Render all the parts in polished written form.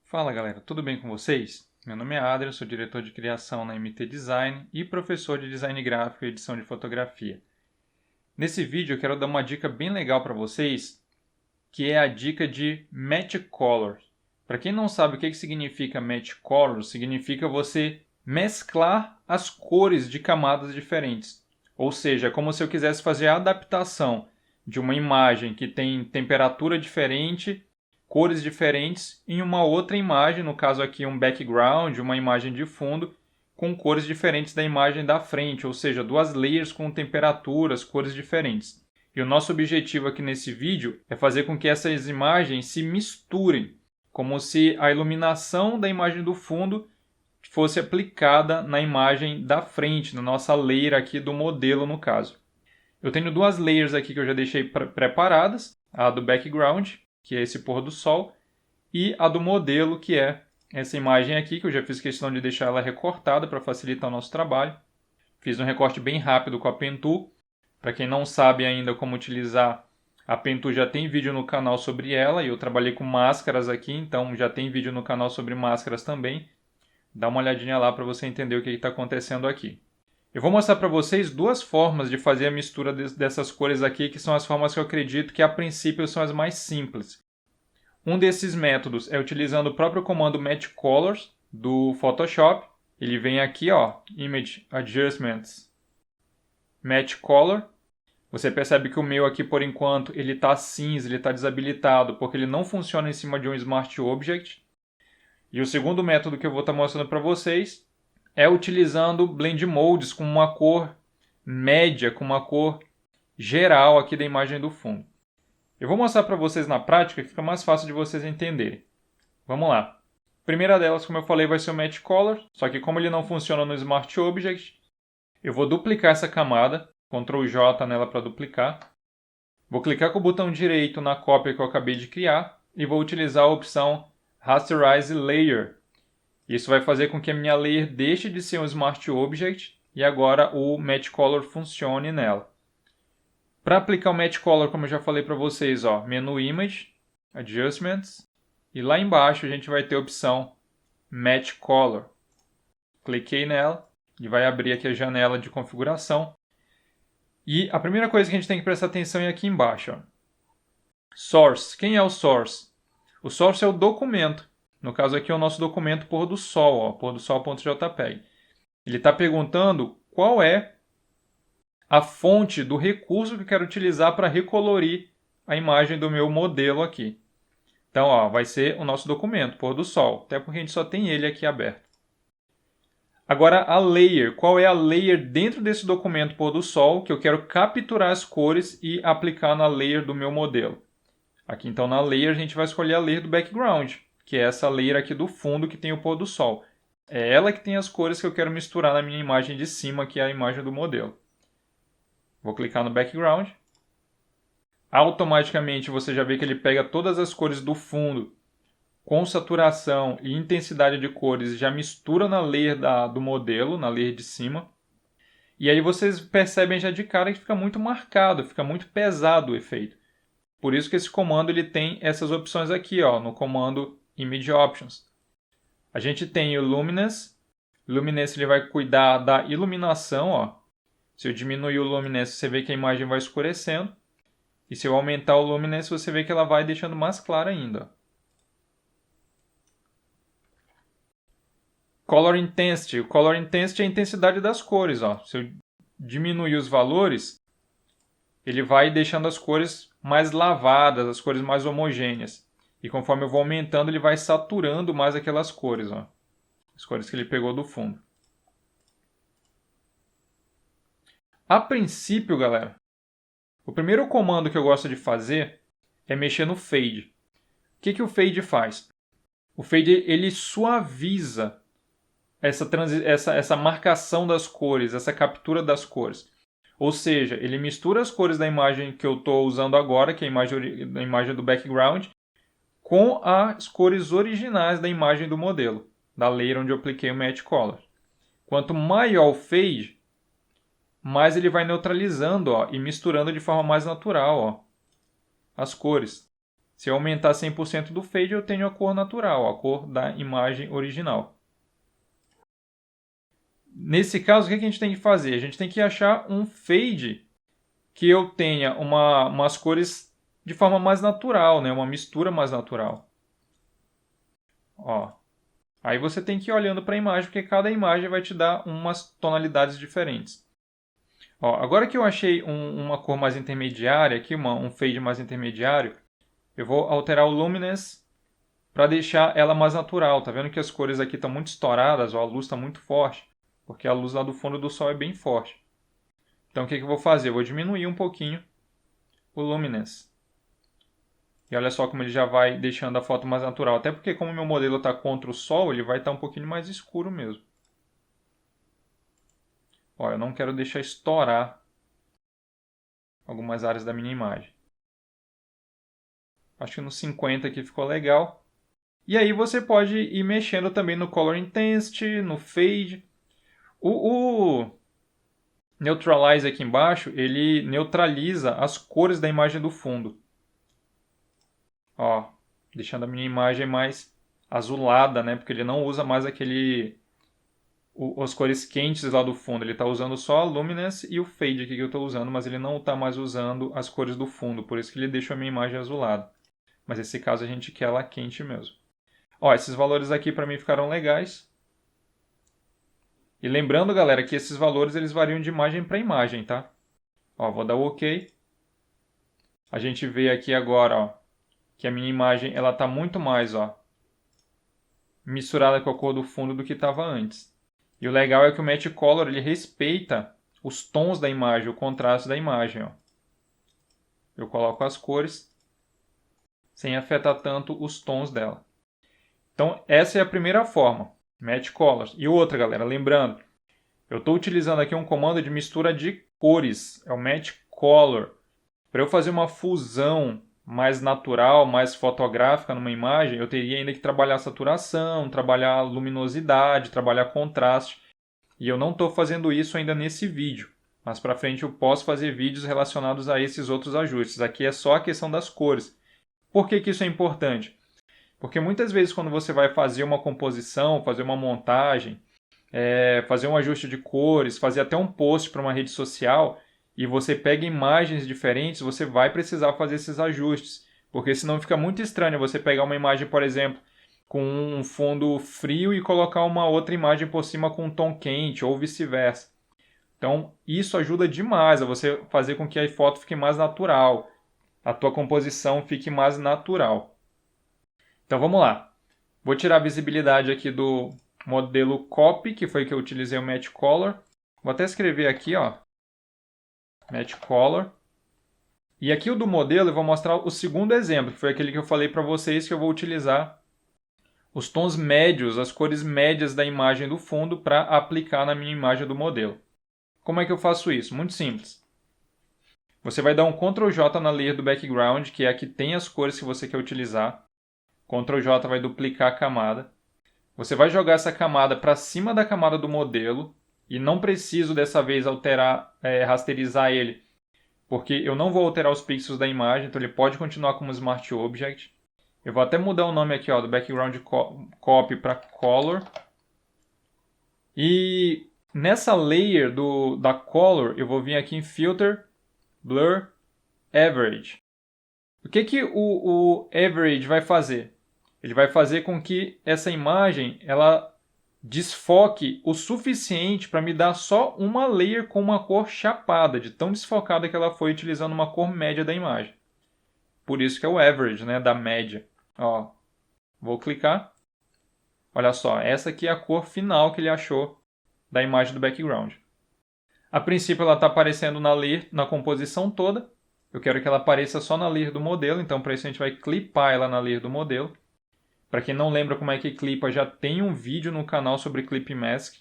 Fala galera, tudo bem com vocês? Meu nome é Adrian, sou diretor de criação na MT Design e professor de design gráfico e edição de fotografia. Nesse vídeo eu quero dar uma dica bem legal para vocês, que é a dica de Match Color. Para quem não sabe o que significa Match Color, significa você mesclar as cores de camadas diferentes. Ou seja, é como se eu quisesse fazer a adaptação de uma imagem que tem temperatura diferente, cores diferentes, em uma outra imagem, no caso aqui um background, uma imagem de fundo, com cores diferentes da imagem da frente, ou seja, duas layers com temperaturas, cores diferentes. E o nosso objetivo aqui nesse vídeo é fazer com que essas imagens se misturem, como se a iluminação da imagem do fundo fosse aplicada na imagem da frente, na nossa layer aqui do modelo no caso. Eu tenho duas layers aqui que eu já deixei preparadas, a do background, que é esse pôr do sol, e a do modelo, que é essa imagem aqui, que eu já fiz questão de deixar ela recortada para facilitar o nosso trabalho. Fiz um recorte bem rápido com a Pen Tool. Para quem não sabe ainda como utilizar a Pen Tool, já tem vídeo no canal sobre ela, e eu trabalhei com máscaras aqui, então já tem vídeo no canal sobre máscaras também. Dá uma olhadinha lá para você entender o que está acontecendo aqui. Eu vou mostrar para vocês duas formas de fazer a mistura dessas cores aqui, que são as formas que eu acredito que a princípio são as mais simples. Um desses métodos é utilizando o próprio comando Match Colors do Photoshop. Ele vem aqui, ó, Image Adjustments, Match Color. Você percebe que o meu aqui, por enquanto, ele está cinza, ele está desabilitado, porque ele não funciona em cima de um Smart Object. E o segundo método que eu vou estar mostrando para vocês é utilizando Blend Modes com uma cor média, com uma cor geral aqui da imagem do fundo. Eu vou mostrar para vocês na prática que fica mais fácil de vocês entenderem. Vamos lá. A primeira delas, como eu falei, vai ser o Match Color, só que como ele não funciona no Smart Object, eu vou duplicar essa camada, Ctrl J nela para duplicar. Vou clicar com o botão direito na cópia que eu acabei de criar e vou utilizar a opção Rasterize Layer. Isso vai fazer com que a minha layer deixe de ser um Smart Object e agora o Match Color funcione nela. Para aplicar o Match Color, como eu já falei para vocês, ó, menu Image, Adjustments, e lá embaixo a gente vai ter a opção Match Color. Cliquei nela e vai abrir aqui a janela de configuração. E a primeira coisa que a gente tem que prestar atenção é aqui embaixo. Ó. Source. Quem é o Source? O Source é o documento. No caso aqui é o nosso documento pôr do sol, ó, pôrdosol.jpg. Ele está perguntando qual é a fonte do recurso que eu quero utilizar para recolorir a imagem do meu modelo aqui. Então, ó, vai ser o nosso documento, pôr do sol, até porque a gente só tem ele aqui aberto. Agora, a layer. Qual é a layer dentro desse documento pôr do sol que eu quero capturar as cores e aplicar na layer do meu modelo? Aqui, então, na layer, a gente vai escolher a layer do background, que é essa layer aqui do fundo que tem o pôr do sol. É ela que tem as cores que eu quero misturar na minha imagem de cima, que é a imagem do modelo. Vou clicar no background. Automaticamente você já vê que ele pega todas as cores do fundo com saturação e intensidade de cores e já mistura na layer do modelo, na layer de cima. E aí vocês percebem já de cara que fica muito marcado, fica muito pesado o efeito. Por isso que esse comando ele tem essas opções aqui, ó, no comando Image Options. A gente tem o Luminance. Luminance ele vai cuidar da iluminação, ó. Se eu diminuir o Luminance, você vê que a imagem vai escurecendo. E se eu aumentar o Luminance, você vê que ela vai deixando mais clara ainda. Color Intensity. O Color Intensity é a intensidade das cores. Ó. Se eu diminuir os valores, ele vai deixando as cores mais lavadas, as cores mais homogêneas. E conforme eu vou aumentando, ele vai saturando mais aquelas cores. Ó. As cores que ele pegou do fundo. A princípio, galera, o primeiro comando que eu gosto de fazer é mexer no Fade. O que o Fade faz? O Fade ele suaviza essa marcação das cores, essa captura das cores. Ou seja, ele mistura as cores da imagem que eu estou usando agora, que é a imagem do background, com as cores originais da imagem do modelo, da layer onde eu apliquei o Match Color. Quanto maior o Fade, mais ele vai neutralizando, ó, e misturando de forma mais natural, ó, as cores. Se eu aumentar 100% do fade, eu tenho a cor natural, a cor da imagem original. Nesse caso, o que a gente tem que fazer? A gente tem que achar um fade que eu tenha umas cores de forma mais natural, né? Uma mistura mais natural. Ó. Aí você tem que ir olhando para a imagem, porque cada imagem vai te dar umas tonalidades diferentes. Ó, agora que eu achei uma cor mais intermediária, aqui um fade mais intermediário, eu vou alterar o Luminance para deixar ela mais natural. Tá vendo que as cores aqui estão muito estouradas, ó, a luz está muito forte, porque a luz lá do fundo do sol é bem forte. Então o que eu vou fazer? Eu vou diminuir um pouquinho o Luminance. E olha só como ele já vai deixando a foto mais natural. Até porque como o meu modelo está contra o sol, ele vai estar um pouquinho mais escuro mesmo. Ó, eu não quero deixar estourar algumas áreas da minha imagem. Acho que no 50 aqui ficou legal. E aí você pode ir mexendo também no Color Intensity, no Fade. O Neutralize aqui embaixo, ele neutraliza as cores da imagem do fundo. Ó, deixando a minha imagem mais azulada, né? Porque ele não usa mais as cores quentes lá do fundo. Ele está usando só a Luminance e o Fade aqui que eu estou usando, mas ele não está mais usando as cores do fundo. Por isso que ele deixa a minha imagem azulada. Mas nesse caso a gente quer ela quente mesmo. Ó, esses valores aqui para mim ficaram legais. E lembrando, galera, que esses valores eles variam de imagem para imagem, tá? Ó, vou dar o OK. A gente vê aqui agora, ó, que a minha imagem ela está muito mais, ó, misturada com a cor do fundo do que estava antes. E o legal é que o Match Color ele respeita os tons da imagem, o contraste da imagem. Ó. Eu coloco as cores sem afetar tanto os tons dela. Então essa é a primeira forma, Match Colors. E outra, galera, lembrando, eu estou utilizando aqui um comando de mistura de cores, é o Match Color. Para eu fazer uma fusão mais natural, mais fotográfica numa imagem, eu teria ainda que trabalhar saturação, trabalhar luminosidade, trabalhar contraste. E eu não estou fazendo isso ainda nesse vídeo. Mas para frente eu posso fazer vídeos relacionados a esses outros ajustes. Aqui é só a questão das cores. Por que isso é importante? Porque muitas vezes quando você vai fazer uma composição, fazer uma montagem, fazer um ajuste de cores, fazer até um post para uma rede social, e você pega imagens diferentes, você vai precisar fazer esses ajustes. Porque senão fica muito estranho você pegar uma imagem, por exemplo, com um fundo frio e colocar uma outra imagem por cima com um tom quente, ou vice-versa. Então, isso ajuda demais a você fazer com que a foto fique mais natural, a tua composição fique mais natural. Então, vamos lá. Vou tirar a visibilidade aqui do modelo Copy, que foi que eu utilizei o Match Color. Vou até escrever aqui, ó, Match Color. E aqui o do modelo eu vou mostrar o segundo exemplo, que foi aquele que eu falei para vocês que eu vou utilizar os tons médios, as cores médias da imagem do fundo para aplicar na minha imagem do modelo. Como é que eu faço isso? Muito simples. Você vai dar um Ctrl J na layer do background, que é a que tem as cores que você quer utilizar. Ctrl J vai duplicar a camada. Você vai jogar essa camada para cima da camada do modelo. E não preciso dessa vez alterar, rasterizar ele, porque eu não vou alterar os pixels da imagem, então ele pode continuar como Smart Object. Eu vou até mudar o nome aqui, ó, do Background Copy para Color. E nessa layer da Color, eu vou vir aqui em Filter, Blur, Average. O que o Average vai fazer? Ele vai fazer com que essa imagem ela desfoque o suficiente para me dar só uma layer com uma cor chapada, de tão desfocada que ela foi utilizando uma cor média da imagem. Por isso que é o Average, né, da média. Ó, vou clicar. Olha só, essa aqui é a cor final que ele achou da imagem do background. A princípio ela está aparecendo na layer, na composição toda. Eu quero que ela apareça só na layer do modelo, então para isso a gente vai clipar ela na layer do modelo. Para quem não lembra como é que clipa, já tem um vídeo no canal sobre Clip Mask.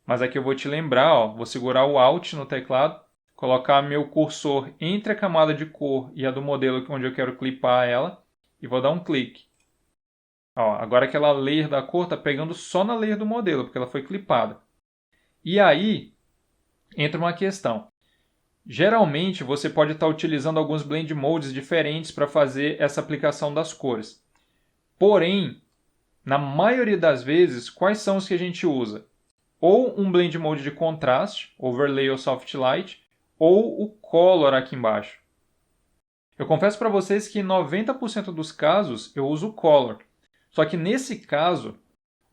Mas aqui eu vou te lembrar, ó, vou segurar o Alt no teclado, colocar meu cursor entre a camada de cor e a do modelo onde eu quero clipar ela e vou dar um clique. Ó, agora aquela layer da cor está pegando só na layer do modelo, porque ela foi clipada. E aí entra uma questão. Geralmente você pode estar utilizando alguns blend modes diferentes para fazer essa aplicação das cores. Porém, na maioria das vezes, quais são os que a gente usa? Ou um blend mode de contraste, overlay ou soft light, ou o color aqui embaixo. Eu confesso para vocês que em 90% dos casos eu uso o color. Só que nesse caso,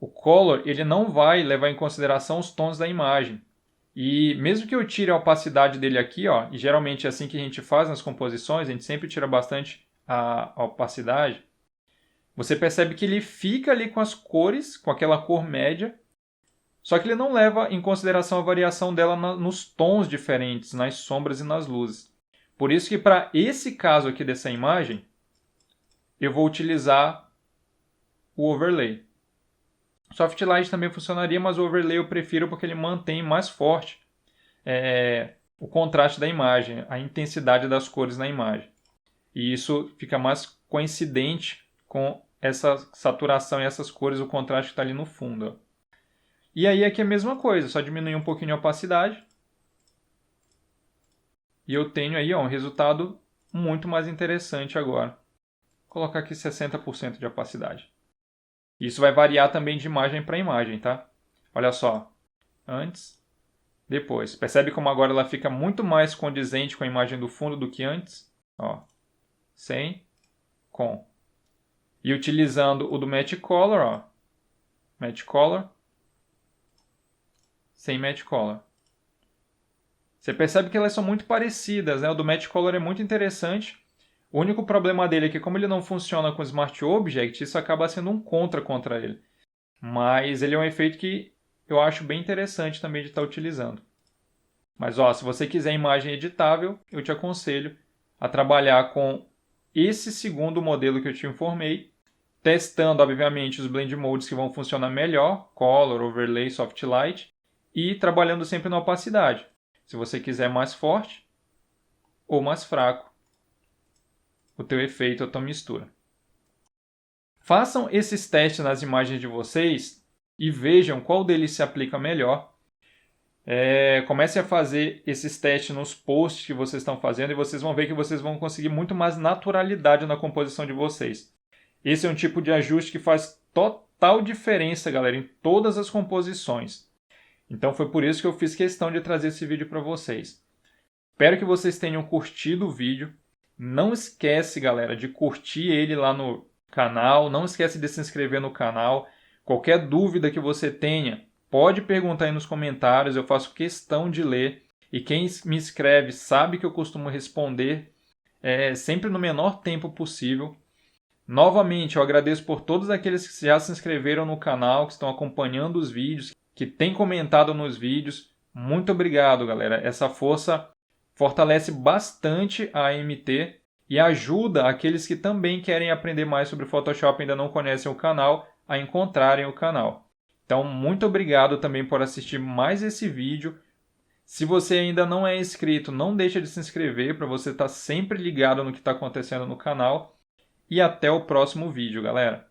o color ele não vai levar em consideração os tons da imagem. E mesmo que eu tire a opacidade dele aqui, ó, e geralmente é assim que a gente faz nas composições, a gente sempre tira bastante a opacidade, você percebe que ele fica ali com as cores, com aquela cor média, só que ele não leva em consideração a variação dela nos tons diferentes, nas sombras e nas luzes. Por isso que para esse caso aqui dessa imagem, eu vou utilizar o overlay. Soft Light também funcionaria, mas o overlay eu prefiro porque ele mantém mais forte o contraste da imagem, a intensidade das cores na imagem. E isso fica mais coincidente com essa saturação e essas cores, o contraste que está ali no fundo. Ó. E aí aqui é a mesma coisa, só diminuir um pouquinho a opacidade. E eu tenho aí um resultado muito mais interessante agora. Vou colocar aqui 60% de opacidade. Isso vai variar também de imagem para imagem, tá? Olha só, antes, depois. Percebe como agora ela fica muito mais condizente com a imagem do fundo do que antes? Ó, sem, com. E utilizando o do Match Color, ó, Match Color, sem Match Color. Você percebe que elas são muito parecidas, né? O do Match Color é muito interessante. O único problema dele é que como ele não funciona com Smart Object, isso acaba sendo um contra ele. Mas ele é um efeito que eu acho bem interessante também de estar utilizando. Mas ó, se você quiser imagem editável, eu te aconselho a trabalhar com esse segundo modelo que eu te informei, testando, obviamente, os blend modes que vão funcionar melhor, Color, Overlay, Soft Light, e trabalhando sempre na opacidade. Se você quiser mais forte ou mais fraco, o teu efeito, a tua mistura. Façam esses testes nas imagens de vocês e vejam qual deles se aplica melhor. Comecem a fazer esses testes nos posts que vocês estão fazendo e vocês vão ver que vocês vão conseguir muito mais naturalidade na composição de vocês. Esse é um tipo de ajuste que faz total diferença, galera, em todas as composições. Então foi por isso que eu fiz questão de trazer esse vídeo para vocês. Espero que vocês tenham curtido o vídeo. Não esquece, galera, de curtir ele lá no canal. Não esquece de se inscrever no canal. Qualquer dúvida que você tenha, pode perguntar aí nos comentários. Eu faço questão de ler. E quem me escreve sabe que eu costumo responder sempre no menor tempo possível. Novamente, eu agradeço por todos aqueles que já se inscreveram no canal, que estão acompanhando os vídeos, que têm comentado nos vídeos. Muito obrigado, galera. Essa força fortalece bastante a AMT e ajuda aqueles que também querem aprender mais sobre Photoshop e ainda não conhecem o canal a encontrarem o canal. Então, muito obrigado também por assistir mais esse vídeo. Se você ainda não é inscrito, não deixa de se inscrever para você estar sempre ligado no que está acontecendo no canal. E até o próximo vídeo, galera.